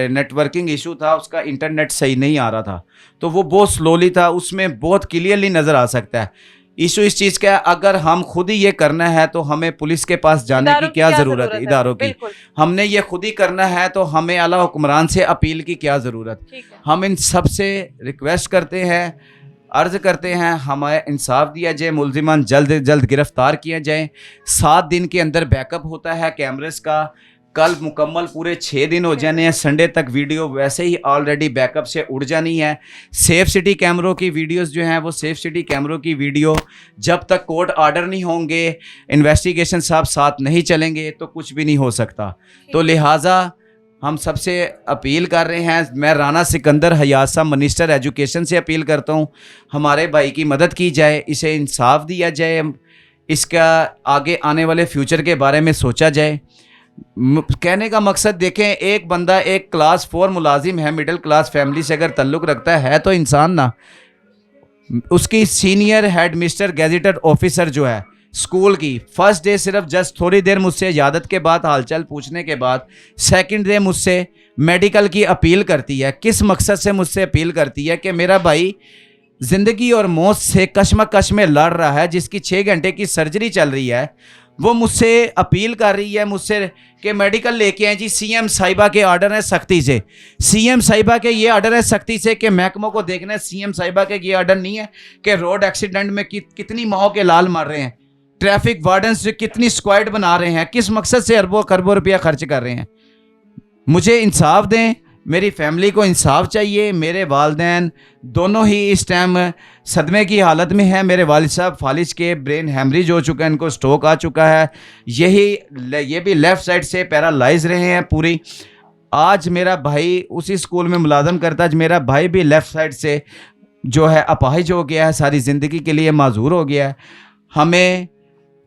नेटवर्किंग इशू था, उसका इंटरनेट सही नहीं आ रहा था, तो वो बहुत स्लोली था, उसमें बहुत क्लियरली नज़र आ सकता है। इशू इस चीज़ का है, अगर हम खुद ही ये करना है तो हमें पुलिस के पास जाने की क्या ज़रूरत है, इदारों की। हमने ये खुद ही करना है तो हमें आला हुक्मरान से अपील की क्या ज़रूरत। हम इन सब से रिक्वेस्ट करते हैं, अर्ज़ करते हैं हमें इंसाफ दिया जाए, मुलजिमान जल्द से जल्द गिरफ़्तार किया जाए। 7 दिन के अंदर बैकअप होता है कैमरेस का, कल मुकम्मल पूरे 6 दिन हो जाने हैं। संडे तक वीडियो वैसे ही ऑलरेडी बैकअप से उड़ जानी है। सेफ सिटी कैमरों की वीडियोस जो हैं वो सेफ सिटी कैमरों की वीडियो जब तक कोर्ट ऑर्डर नहीं होंगे, इन्वेस्टिगेशन साहब साथ नहीं चलेंगे तो कुछ भी नहीं हो सकता। तो लिहाजा हम सबसे अपील कर रहे हैं, मैं राना सिकंदर हयात साहब मिनिस्टर एजुकेशन से अपील करता हूँ, हमारे भाई की मदद की जाए, इसे इंसाफ दिया जाए, इसका आगे आने वाले फ्यूचर के बारे में सोचा जाए। कहने का मकसद देखें, एक बंदा एक क्लास 4 मुलाजिम है, मिडिल क्लास फैमिली से अगर ताल्लुक़ रखता है तो इंसान ना, उसकी senior head mister gazetted officer जो है स्कूल की, फर्स्ट डे सिर्फ जस्ट थोड़ी देर मुझसे इजाज़त के बाद हालचाल पूछने के बाद सेकंड डे मुझसे मेडिकल की अपील करती है। किस मकसद से मुझसे अपील करती है कि मेरा भाई ज़िंदगी और मौत से कश्मकश में लड़ रहा है, जिसकी 6 घंटे की सर्जरी चल रही है, वो मुझसे अपील कर रही है मुझसे कि मेडिकल लेके आए जी, सीएम साहिबा के ऑर्डर है सख्ती से, सीएम साहिबा के ये ऑर्डर है सख्ती से कि महकमों को देखना है। सीएम साहिबा के ये ऑर्डर नहीं है कि रोड एक्सीडेंट में कितनी माओ के लाल मार रहे हैं, ट्रैफिक वार्डन से कितनी स्क्वाड बना रहे हैं, किस मकसद से अरबों खरबों रुपया खर्च कर रहे हैं। मुझे इंसाफ दें, मेरी फैमिली को इंसाफ चाहिए। मेरे वालिदैन दोनों ही इस टाइम सदमे की हालत में हैं। मेरे वालिद साहब फालिज के ब्रेन हैमरेज हो चुका है, इनको स्ट्रोक आ चुका है, ये भी लेफ़्ट साइड से पैरालाइज रहे हैं पूरी। आज मेरा भाई उसी स्कूल में मुलाजम करता है, मेरा भाई भी लेफ़्ट साइड से जो है अपाहिज हो गया है, सारी ज़िंदगी के लिए माजूर हो गया है। हमें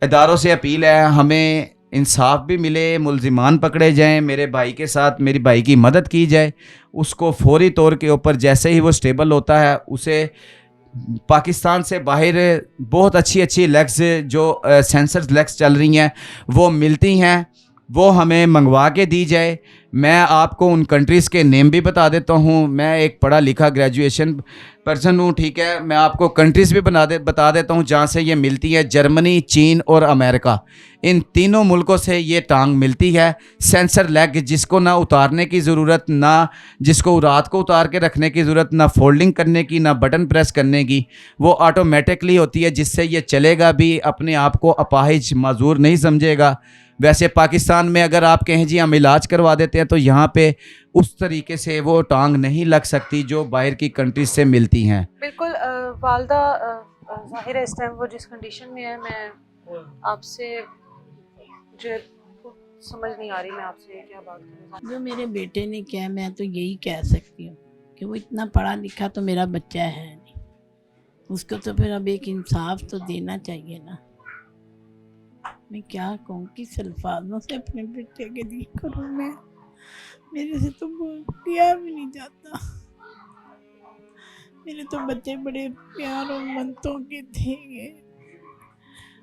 इदारों से अपील है, हमें इंसाफ भी मिले, मुलजिमान पकड़े जाएं, मेरे भाई के साथ मेरी भाई की मदद की जाए, उसको फौरी तौर के ऊपर जैसे ही वो स्टेबल होता है उसे पाकिस्तान से बाहर बहुत अच्छी लेग्स जो सेंसर्स लेग्स चल रही हैं वो मिलती हैं, वो हमें मंगवा के दी जाए। मैं आपको उन कंट्रीज़ के नेम भी बता देता हूँ, मैं एक पढ़ा लिखा ग्रेजुएशन पर्सन हूँ, ठीक है। मैं आपको कंट्रीज़ भी बता देता हूँ जहाँ से ये मिलती है। जर्मनी, चीन और अमेरिका, इन तीनों मुल्कों से ये टांग मिलती है। सेंसर लेग जिसको ना उतारने की ज़रूरत, ना जिसको रात को उतार के रखने की ज़रूरत, ना फोल्डिंग करने की, ना बटन प्रेस करने की, वो ऑटोमेटिकली होती है, जिससे ये चलेगा भी, अपने आप को अपाहिज माजूर नहीं समझेगा। वैसे पाकिस्तान में अगर आप कहें जी हम इलाज करवा देते हैं तो यहाँ पे उस तरीके से वो टांग नहीं लग सकती जो बाहर की कंट्रीज से मिलती हैं। बिल्कुल वालदा ज़ाहिर है इस टाइम वो जिस कंडीशन में है, मैं आपसे मुझे समझ नहीं आ रही मैं आपसे क्या बात करूँ। जो मेरे बेटे ने किया मैं तो यही कह सकती हूँ कि वो इतना पढ़ा लिखा तो मेरा बच्चा है नहीं, उसको तो फिर अब एक इंसाफ तो देना चाहिए ना। मैं क्या कहूँ, किस अल्फाजों से अपने बेटे के लिए करूँ मैं, मेरे से तो दिया भी नहीं जाता। मेरे तो बच्चे बड़े प्यार और मनतों के थे।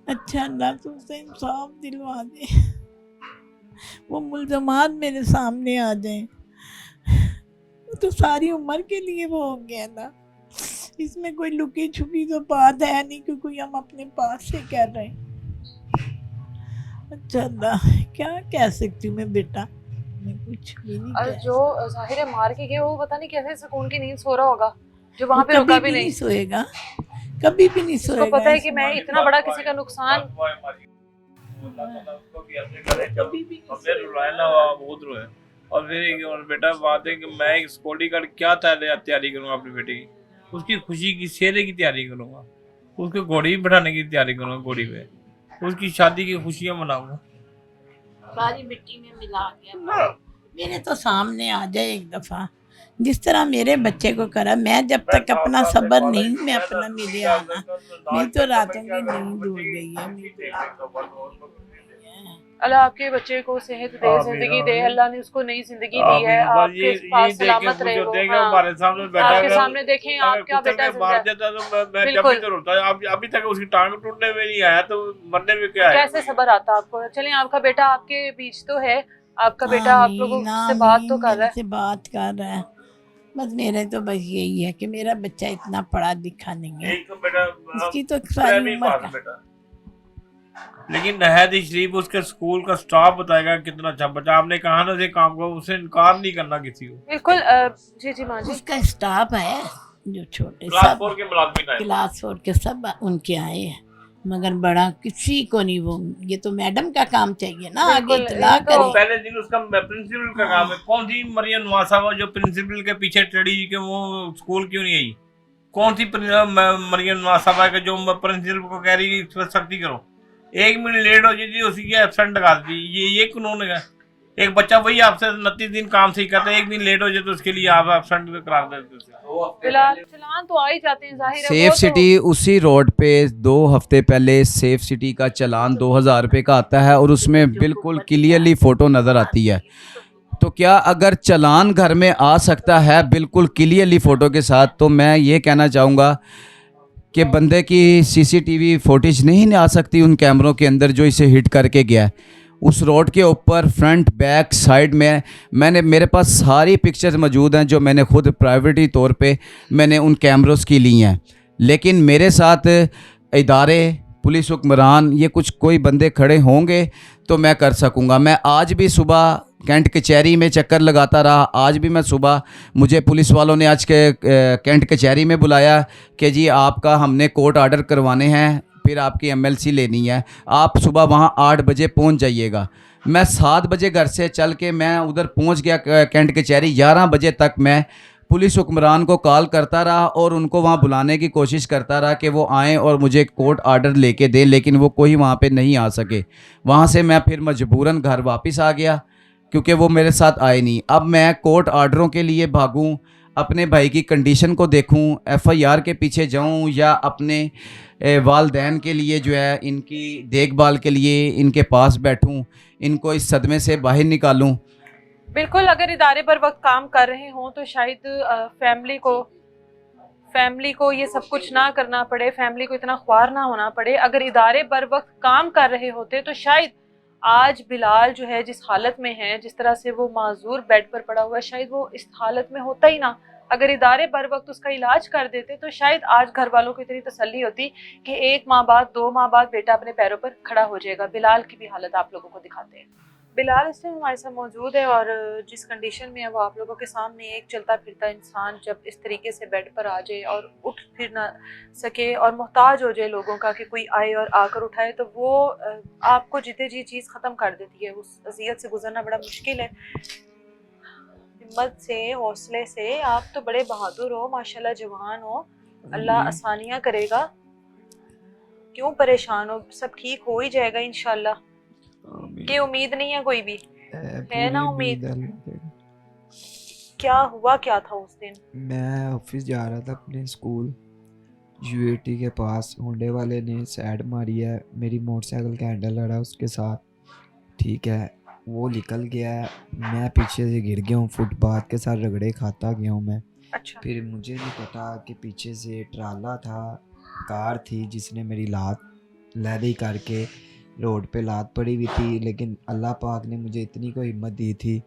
अच्छा अल्लाह तो उसे इंसाफ दिलवा दे, वो मुल्ज़मात मेरे सामने आ जाएं। तो सारी उम्र के लिए वो हो गया ना, इसमें कोई लुकी छुपी तो बात है नहीं कि कोई हम अपने पास से कर रहे हैं। अच्छा अल्लाह क्या कह सकती हूँ मैं बेटा, मैं कुछ भी नहीं कह। जो ज़ाहिर है मार के गए वो पता नहीं कैसे सुकून की नींद सो रहा होगा, जो वहाँ पे रुका भी नहीं सोएगा, कभी भी नहीं सोएगा। उसको पता है कि मैं इतना बड़ा किसी का नुकसान अल्लाह ताला उसको भी ऐसे करे जब हमने रुलाया ना वो बहुत रोए। और फिर और बेटा बात है कि मैं एक सिक्योरिटी गार्ड क्या तैयारी करूंगा अपनी बेटी की, उसकी खुशी की सेहरे की तैयारी करूंगा, उसको घोड़ी भी बैठाने की तैयारी करूंगा, घोड़ी पे उसकी शादी की खुशियां मनाऊंगा। सारी मिट्टी में मिला गया। मेरे तो सामने आ जाए एक दफा, जिस तरह मेरे बच्चे को करा। मैं जब तक अपना सब्र नहीं मैं अपना मिले आना, मेरी तो रातों की नींद उड़ गई है। मेरी तो रातों की नींद उड़ गई है। अल्लाह आपके बच्चे को सेहत दे, जिंदगी दे। अल्लाह ने उसको नई जिंदगी दी है, आपके पास सलामत रहे वो। हाँ, हमारे सामने बैठा आपके सामने देखें आपका बेटा मार जिंदा देता तो मैं जब भी बिल्कुल। तो रोता है। अभी तक उसकी टांग टूटने में नहीं आया तो मरने में क्या है। कैसे सबर आता आपको। चलें, आपका बेटा आपके बीच तो है, आपका बेटा आप लोगों आमीन, से बात तो आमीन, कर रहा मेरे है। से बात कर रहा है। बस मेरे तो बस यही है कि मेरा बच्चा इतना पढ़ा लिखा नहीं है, एक तो बेटा इसकी तो सारी प्रेमी उम्र पास का। बेटा, लेकिन नहायत शरीफ उसके स्कूल का स्टाफ बताएगा कितना अच्छा बच्चा। आपने कहा ना उसे काम को, उसे इनकार नहीं करना किसी को। बिल्कुल। जी जी माँ जी। उसका स्टाफ है जो छोटे क्लास सब 4 के मुलाजमिन आए। क्लास 4 के सब उनके आए हैं, मगर बड़ा किसी को नहीं। वो ये तो मैडम का काम चाहिए ना, आगे बिल्कुल, इतला ये तो तो करे। पहले दिन उसका प्रिंसिपल का काम है। कौन सी मरियम नवाज साहब जो प्रिंसिपल के पीछे चढ़ी कि वो स्कूल क्यों नहीं आई? कौन सी मरियम नवाज साहब है जो प्रिंसिपल को कह रही इस पर सख्ती करो? 1 मिनट लेट हो जाती उसी की एब्सेंट लगा दी। ये कानून है? एक बच्चा वही आपसे 29 दिन काम सही करता है, 1 दिन लेट हो जाए तो उसके लिए आप एब्सेंट करा देते हो। फिलहाल चलान तो आ ही जाते हैं, जाहिर है सेफ वो तो। सिटी उसी रोड पे 2 हफ्ते पहले सेफ सिटी का चालान 2000 रुपये का आता है और उसमें बिल्कुल क्लियरली फ़ोटो नज़र आती है। तो क्या अगर चालान घर में आ सकता है बिल्कुल क्लियरली फ़ोटो के साथ, तो मैं ये कहना चाहूँगा कि बंदे की सीसीटीवी फुटेज नहीं आ सकती उन कैमरों के अंदर जो इसे हिट करके गया है। उस रोड के ऊपर फ्रंट बैक साइड में मेरे पास सारी पिक्चर्स मौजूद हैं जो मैंने खुद प्राइवेटी तौर पे मैंने उन कैमरों की ली हैं। लेकिन मेरे साथ इदारे, पुलिस हुक्मरान, ये कुछ कोई बंदे खड़े होंगे तो मैं कर सकूँगा। मैं आज भी सुबह कैंट कचहरी में चक्कर लगाता रहा। आज भी मैं सुबह, मुझे पुलिस वालों ने आज के कैंट कचहरी में बुलाया कि जी आपका हमने कोर्ट आर्डर करवाने हैं, फिर आपकी एमएलसी लेनी है, आप सुबह वहाँ 8 बजे पहुँच जाइएगा। मैं 7 बजे घर से चल के मैं उधर पहुँच गया कैंट कचहरी। 11 बजे तक मैं पुलिस हुक्मरान को कॉल करता रहा और उनको वहाँ बुलाने की कोशिश करता रहा कि वो आएँ और मुझे कोर्ट आर्डर लेके दें, लेकिन वो कोई वहाँ पे नहीं आ सके। वहाँ से मैं फिर मजबूरन घर वापस आ गया क्योंकि वो मेरे साथ आए नहीं। अब मैं कोर्ट आर्डरों के लिए भागूं, अपने भाई की कंडीशन को देखूं, एफआईआर के पीछे जाऊं, या अपने वालदैन के लिए जो है इनकी देखभाल के लिए इनके पास बैठूं, इनको इस सदमे से बाहर निकालूं। बिल्कुल, अगर इदारे पर वक्त काम कर रहे हों तो शायद फैमिली को ये सब कुछ ना करना पड़े, फैमिली को इतना ख्वार ना होना पड़े। अगर इदारे पर वक्त काम कर रहे होते तो शायद आज बिलाल जो है जिस हालत में है, जिस तरह से वो माजूर बेड पर पड़ा हुआ है, शायद वो इस हालत में होता ही ना। अगर इदारे बर वक्त उसका इलाज कर देते तो शायद आज घर वालों को इतनी तसल्ली होती कि 1 माह बाद 2 माह बाद बेटा अपने पैरों पर खड़ा हो जाएगा। बिलाल की भी हालत आप लोगों को दिखाते हैं। बिलाल इस टाइम हमारे साथ मौजूद है और जिस कंडीशन में है वो आप लोगों के सामने। एक चलता फिरता इंसान जब इस तरीके से बेड पर आ जाए और उठ फिर ना सके और मोहताज हो जाए लोगों का कि कोई आए और आकर उठाए, तो वो आपको जितने जी चीज़ ख़त्म कर देती है। उस अजियत से गुजरना बड़ा मुश्किल है। हिम्मत से, हौसले से, आप तो बड़े बहादुर हो माशाल्लाह, जवान हो, अल्लाह आसानियाँ करेगा। क्यों परेशान हो, सब ठीक हो ही जाएगा इंशाल्लाह। कि उम्मीद नहीं है कोई भी, है ना उम्मीद? क्या हुआ क्या था उस दिन? मैं ऑफिस जा रहा था अपने स्कूल, यूएटी के पास होंडे वाले ने साइड मारी है, मेरी मोटरसाइकिल का हैंडल लड़ा उसके साथ, ठीक है, वो निकल गया है, मैं पीछे से गिर गया हूँ, फुटपाथ के साथ रगड़े खाता गया हूँ मैं। अच्छा। फिर मुझे नहीं पता कि पीछे से ट्राला था, कार थी जिसने मेरी लात लहरी करके रोड पे लात पड़ी हुई थी। लेकिन अल्लाह पाक ने मुझे इतनी को हिम्मत दी थी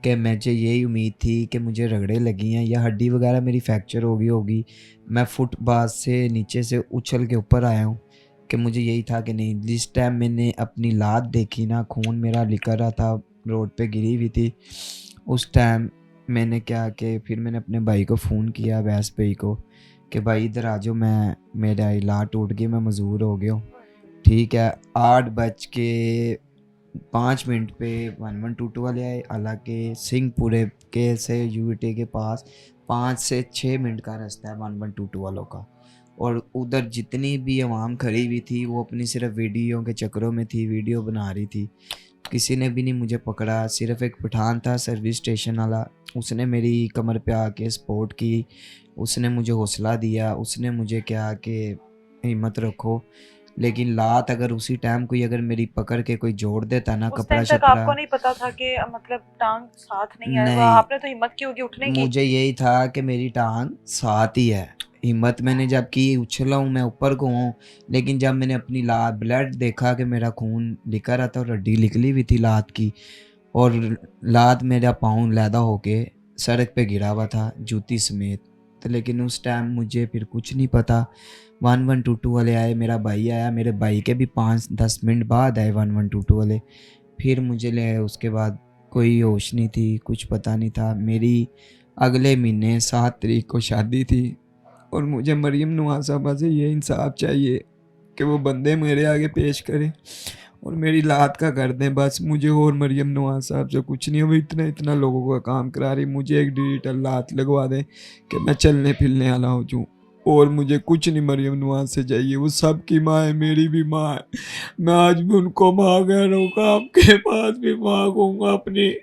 कि मुझे यही उम्मीद थी कि मुझे रगड़े लगी हैं या हड्डी वगैरह मेरी फ्रैक्चर हो गई होगी। मैं फुटपाथ से नीचे से उछल के ऊपर आया हूँ कि मुझे यही था कि नहीं। जिस टाइम मैंने अपनी लात देखी ना, खून मेरा निकल रहा था, रोड पे गिरी हुई थी, उस टाइम मैंने क्या कि फिर मैंने अपने भाई को फ़ोन किया, वैस भाई को, कि भाई इधर आ जाओ, मेरा लात टूट गई, मैं मजबूर हो गया हूँ। ठीक है, 8:05 पे 1122 वाले आए। हालांकि सिंहपुरे के से यूवीटी के पास 5 से 6 मिनट का रास्ता है 1122 वालों का। और उधर जितनी भी आवाम खड़ी हुई थी वो अपनी सिर्फ वीडियो के चक्करों में थी, वीडियो बना रही थी। किसी ने भी नहीं मुझे पकड़ा। सिर्फ एक पठान था सर्विस स्टेशन वाला, उसने मेरी कमर पे आके सपोर्ट की, उसने मुझे हौसला दिया, उसने मुझे कहा कि हिम्मत रखो। लेकिन लात अगर उसी टाइम कोई अगर मेरी पकड़ के कोई जोड़ देता ना, उस कपड़ा टाइम तक शपड़ा, आपको नहीं पता था कि मतलब टांग साथ नहीं है? नहीं, आपने तो हिम्मत की होगी उठने की। मुझे यही था कि मेरी टांग साथ ही है। हिम्मत मैंने जब की, उछला हूँ मैं ऊपर को हूँ, लेकिन जब मैंने अपनी लात ब्लड देखा कि मेरा खून निकल रहा था और हड्डी निकली हुई थी लात की, और लात मेरा पाँव लैदा होके सड़क पे गिरा हुआ था जूती समेत। तो लेकिन उस टाइम मुझे फिर कुछ नहीं पता। 1122 वाले आए, मेरा भाई आया, मेरे भाई के भी 5-10 मिनट बाद आए 1122 वाले। फिर मुझे ले आए। उसके बाद कोई होश नहीं थी, कुछ पता नहीं था। मेरी अगले महीने 7 तारीख को शादी थी और मुझे मरीम नवाज साहबा से ये इंसाफ चाहिए कि वो बंदे मेरे आगे पेश करें और मेरी लात का कर दें बस। मुझे और मरीम नवाज साहब से कुछ नहीं। वो इतना इतना लोगों का काम करा रही, मुझे एक डिजिटल लात लगवा दें कि मैं चलने फिरने वाला हो जाऊँ। और मुझे कुछ नहीं मरीम नवाज से चाहिए। वो सबकी माँ है, मेरी भी माँ है। मैं आज भी उनको माँ कह रहा हूँ, आपके पास भी माँ कहूँगा अपनी।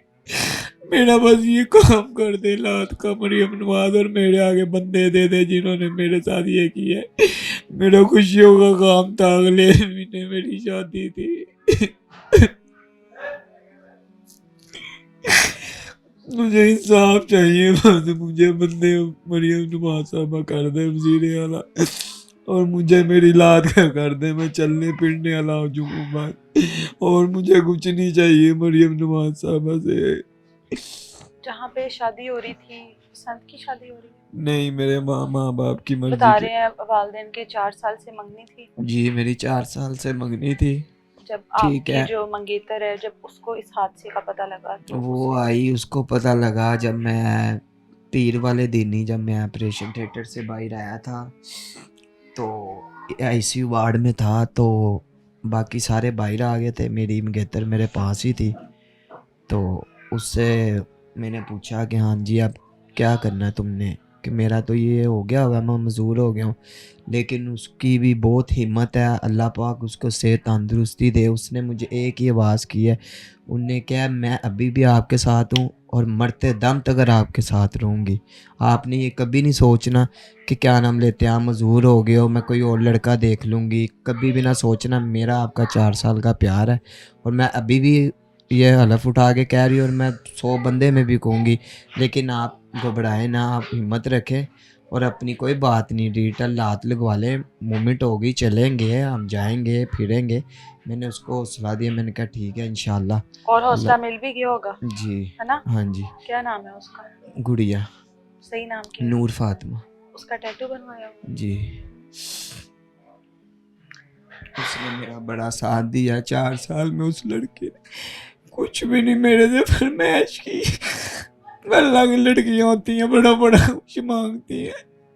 मेरा बस ये काम कर दे लात का मरीम नवाज, और मेरे आगे बंदे दे दे जिन्होंने मेरे साथ ये किया है। मेरा खुशियों का काम था, अगले महीने मेरी शादी थी। मुझे इंसाफ चाहिए बस। मुझे बंदे मरियम नवाज साहबा कर दे वजीरे वाला, और मुझे मेरी लात का कर दे, मैं चलने फिरने वाला हो जाऊँ बस। और मुझे कुछ नहीं चाहिए मरियम नवाज साहबा से। जहाँ पे शादी हो रही थी, संत की शादी हो रही थी? नहीं, मेरे माँ बाप की मर्जी बता की। रहे हैं वालिदैन के 4 साल से मंगनी थी। जी, मेरी 4 साल से मंगनी थी। जब ठीक आपकी है, जो मंगेतर है, जब उसको इस हादसे का पता लगा तो वो उसे आई, उसको पता लगा जब मैं पीर वाले दिन ही, जब मैं ऑपरेशन थिएटर से बाहर आया था तो आईसीयू वार्ड में था, तो बाकी सारे बाहर आ गए थे, मेरी मंगेतर मेरे पास ही थी। तो उससे मैंने पूछा कि हाँ जी अब क्या करना है तुमने, कि मेरा तो ये हो गया हुआ, मैं मजबूर हो गया हूँ। लेकिन उसकी भी बहुत हिम्मत है, अल्लाह पाक उसको सेहत तंदुरुस्ती दे। उसने मुझे एक ही आवाज़ की है, उनने कहा मैं अभी भी आपके साथ हूँ और मरते दम तक अगर आपके साथ रहूँगी। आपने ये कभी नहीं सोचना कि क्या नाम लेते हैं आप मजबूर हो गए हो, मैं कोई और लड़का देख लूँगी, कभी भी ना सोचना। मेरा आपका 4 साल का प्यार है और मैं अभी भी ये हलफ उठा के कह रही हूँ और मैं 100 बंदे में भी कहूँगी। लेकिन आप घबराएं ना, आप हिम्मत रखें और अपनी कोई बात नहीं, डिजिटल लात लगवा लें, मूवमेंट होगी, चलेंगे, हम जाएंगे फिरेंगे। मैंने उसको हौसला दिया, मैंने कहा ठीक है इंशाल्लाह। और हौसला अल्लाह मिल भी गया होगा, जी, है ना? हाँ जी। क्या नाम है उसका? गुड़िया, सही नाम क्या है? नूर फातिमा उसका टैटू बनवाया हुआ? जी। उसने मेरा बड़ा साथ दिया 4 साल में। उस लड़के ने कुछ भी नहीं मेरे से फरमाइश की। अल्लाह की लड़कियां होती हैं, बड़ा बड़ा कुछ मांगती हैं,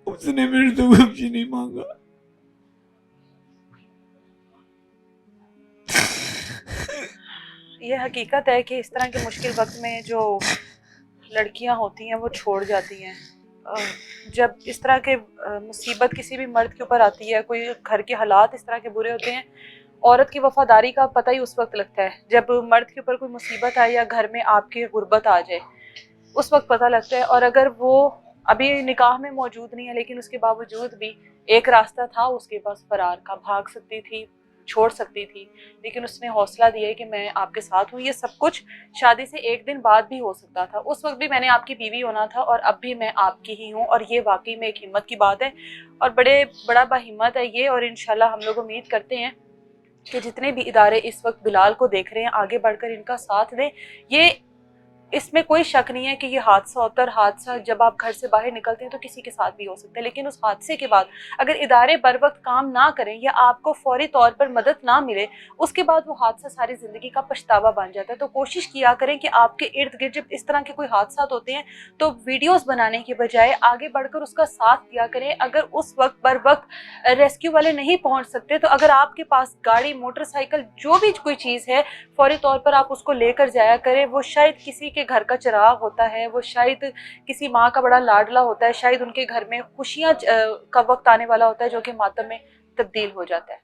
उसने मेरे से कुछ नहीं मांगा। ये हकीकत है कि इस तरह के मुश्किल वक्त में जो लड़कियां होती हैं वो छोड़ जाती हैं। जब इस तरह के मुसीबत किसी भी मर्द के ऊपर आती है, कोई घर के हालात इस तरह के बुरे होते हैं, औरत की वफादारी का पता ही उस वक्त लगता है। जब मर्द के ऊपर कोई मुसीबत आए या घर में आपकी गुर्बत आ जाए, उस वक्त पता लगता है। और अगर वो अभी निकाह में मौजूद नहीं है लेकिन उसके बावजूद भी एक रास्ता था उसके पास फरार का, भाग सकती थी, छोड़ सकती थी, लेकिन उसने हौसला दिया कि मैं आपके साथ हूँ। ये सब कुछ शादी से 1 दिन बाद भी हो सकता था, उस वक्त भी मैंने आपकी बीवी होना था और अब भी मैं आपकी ही हूँ। और ये वाकई में एक हिम्मत की बात है और बड़ा बाहिम्मत है ये। और इंशाल्लाह हम लोग उम्मीद करते हैं कि जितने भी इदारे इस वक्त बिलाल को देख रहे हैं आगे बढ़कर इनका साथ दें। ये इसमें कोई शक नहीं है कि ये हादसा होता है, और हादसा जब आप घर से बाहर निकलते हैं तो किसी के साथ भी हो सकता है, लेकिन उस हादसे के बाद अगर इदारे बर वक्त काम ना करें या आपको फौरी तौर पर मदद ना मिले, उसके बाद वो हादसा सारी ज़िंदगी का पछतावा बन जाता है। तो कोशिश किया करें कि आपके इर्द गिर्द जब इस तरह के कोई हादसा होते हैं तो वीडियोज़ बनाने के बजाय आगे बढ़कर उसका साथ दिया करें। अगर उस वक्त बर वक्त रेस्क्यू वाले नहीं पहुँच सकते तो अगर आपके पास गाड़ी, मोटरसाइकिल, जो भी कोई चीज़ है, फौरी तौर पर आप उसको लेकर जाया करें। वो शायद किसी के घर का चिराग होता है, वो शायद किसी माँ का बड़ा लाडला होता है, शायद उनके घर में खुशियाँ का वक्त आने वाला होता है जो कि मातम में तब्दील हो जाता है।